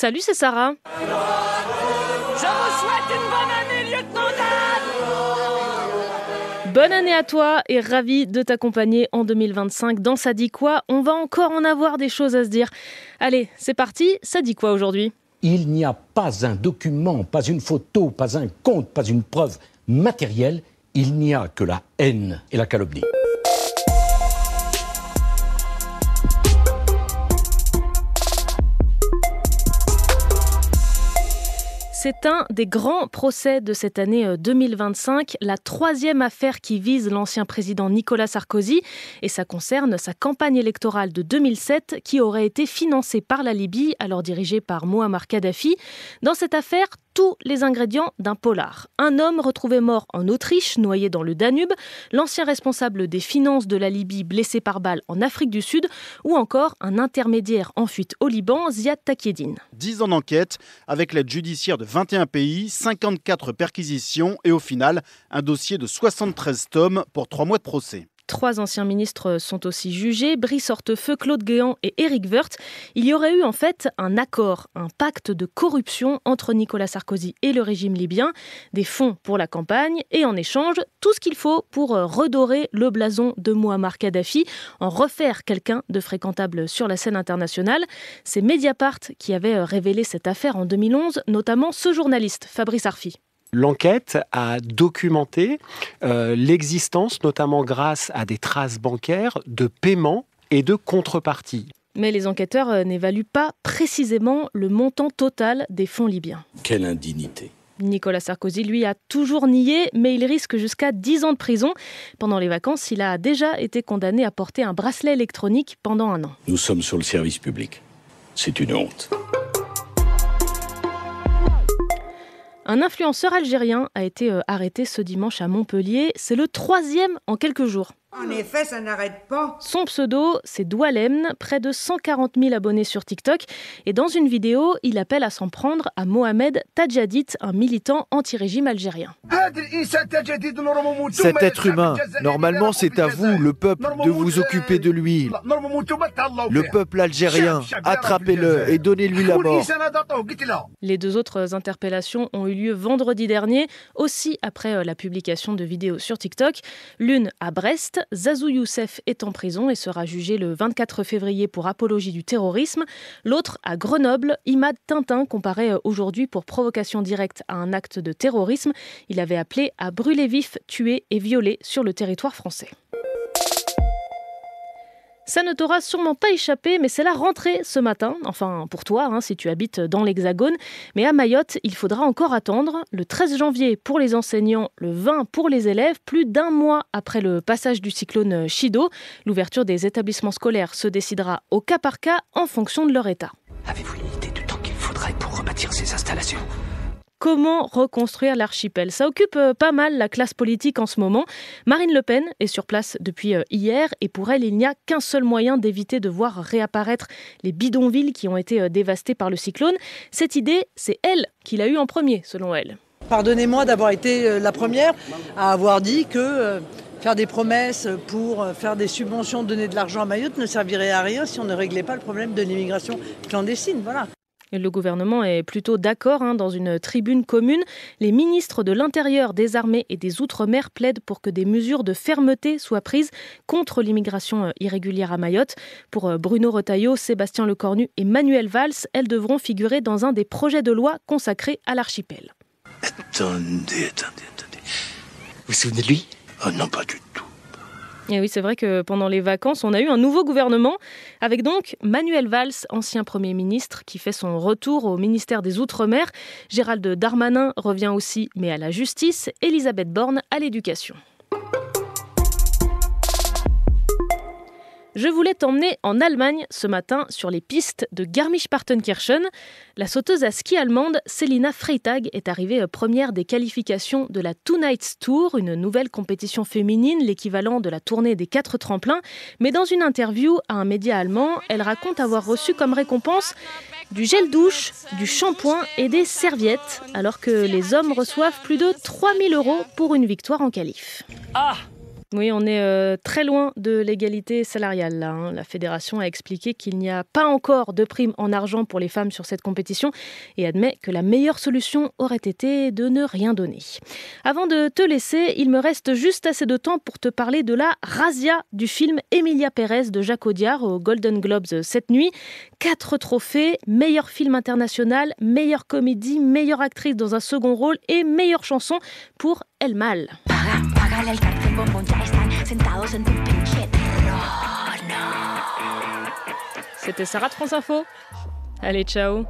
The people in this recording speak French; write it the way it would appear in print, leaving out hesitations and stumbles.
Salut, c'est Sarah. Je vous souhaite une bonne année, lieutenant Dan. Bonne année à toi et ravi de t'accompagner en 2025 dans Ça dit quoi ? On va encore en avoir des choses à se dire. Allez, c'est parti, ça dit quoi aujourd'hui ? Il n'y a pas un document, pas une photo, pas un compte, pas une preuve matérielle. Il n'y a que la haine et la calomnie. C'est un des grands procès de cette année 2025, la 3e affaire qui vise l'ancien président Nicolas Sarkozy et ça concerne sa campagne électorale de 2007 qui aurait été financée par la Libye, alors dirigée par Mouammar Kadhafi. Dans cette affaire, tous les ingrédients d'un polar. Un homme retrouvé mort en Autriche, noyé dans le Danube, l'ancien responsable des finances de la Libye blessé par balle en Afrique du Sud, ou encore un intermédiaire en fuite au Liban, Ziad Takieddine. 10 ans d'enquête, avec l'aide judiciaire de 21 pays, 54 perquisitions et au final, un dossier de 73 tomes pour 3 mois de procès. 3 anciens ministres sont aussi jugés, Brice Hortefeux, Claude Guéant et Éric Woerth. Il y aurait eu en fait un accord, un pacte de corruption entre Nicolas Sarkozy et le régime libyen, des fonds pour la campagne et en échange, tout ce qu'il faut pour redorer le blason de Mouammar Kadhafi, en refaire quelqu'un de fréquentable sur la scène internationale. C'est Mediapart qui avait révélé cette affaire en 2011, notamment ce journaliste, Fabrice Arfi. L'enquête a documenté l'existence, notamment grâce à des traces bancaires, de paiements et de contreparties. Mais les enquêteurs n'évaluent pas précisément le montant total des fonds libyens. Quelle indignité! Nicolas Sarkozy, lui, a toujours nié, mais il risque jusqu'à 10 ans de prison. Pendant les vacances, il a déjà été condamné à porter un bracelet électronique pendant 1 an. Nous sommes sur le service public. C'est une honte. Un influenceur algérien a été arrêté ce dimanche à Montpellier. C'est le 3e en quelques jours. En effet, ça n'arrête pas. Son pseudo, c'est Doualem, près de 140 000 abonnés sur TikTok. Et dans une vidéo, il appelle à s'en prendre à Mohamed Tadjadit, un militant anti-régime algérien. Cet être humain, normalement c'est à vous, le peuple, de vous occuper de lui. Le peuple algérien, attrapez-le et donnez-lui la mort. Les 2 autres interpellations ont eu lieu vendredi dernier, aussi après la publication de vidéos sur TikTok. L'une à Brest. Zazou Youssef est en prison et sera jugé le 24 février pour apologie du terrorisme. L'autre à Grenoble, Imad Tintin, comparé aujourd'hui pour provocation directe à un acte de terrorisme. Il avait appelé à brûler vif, tuer et violer sur le territoire français. Ça ne t'aura sûrement pas échappé, mais c'est la rentrée ce matin. Enfin, pour toi, si tu habites dans l'Hexagone. Mais à Mayotte, il faudra encore attendre. Le 13 janvier pour les enseignants, le 20 pour les élèves. Plus d'1 mois après le passage du cyclone Chido, l'ouverture des établissements scolaires se décidera au cas par cas en fonction de leur état. Avez-vous une idée du temps qu'il faudrait pour rebâtir ces installations ? Comment reconstruire l'archipel ? Ça occupe pas mal la classe politique en ce moment. Marine Le Pen est sur place depuis hier et pour elle, il n'y a qu'un seul moyen d'éviter de voir réapparaître les bidonvilles qui ont été dévastés par le cyclone. Cette idée, c'est elle qui l'a eue en premier, selon elle. Pardonnez-moi d'avoir été la première à avoir dit que faire des promesses pour faire des subventions, donner de l'argent à Mayotte ne servirait à rien si on ne réglait pas le problème de l'immigration clandestine. Voilà. Le gouvernement est plutôt d'accord. Dans une tribune commune, les ministres de l'Intérieur, des Armées et des Outre-mer plaident pour que des mesures de fermeté soient prises contre l'immigration irrégulière à Mayotte. Pour Bruno Retailleau, Sébastien Lecornu et Manuel Valls, elles devront figurer dans un des projets de loi consacrés à l'archipel. Attendez. Vous vous souvenez de lui ? Oh non, pas du tout. Et oui, c'est vrai que pendant les vacances, on a eu un nouveau gouvernement, avec donc Manuel Valls, ancien Premier ministre, qui fait son retour au ministère des Outre-mer. Gérald Darmanin revient aussi, mais à la justice. Elisabeth Borne à l'éducation. Je voulais t'emmener en Allemagne ce matin sur les pistes de Garmisch-Partenkirchen. La sauteuse à ski allemande Selina Freitag est arrivée première des qualifications de la Two Nights Tour, une nouvelle compétition féminine, l'équivalent de la tournée des 4 tremplins. Mais dans une interview à un média allemand, elle raconte avoir reçu comme récompense du gel douche, du shampoing et des serviettes, alors que les hommes reçoivent plus de 3 000 € pour une victoire en qualif. Ah, Oui, on est très loin de l'égalité salariale là. La fédération a expliqué qu'il n'y a pas encore de prime en argent pour les femmes sur cette compétition et admet que la meilleure solution aurait été de ne rien donner. Avant de te laisser, il me reste juste assez de temps pour te parler de la razzia du film Emilia Pérez de Jacques Audiard aux Golden Globes cette nuit. 4 trophées, meilleur film international, meilleure comédie, meilleure actrice dans un second rôle et meilleure chanson pour El Mal. C'était Sarah de France Info. Allez, ciao.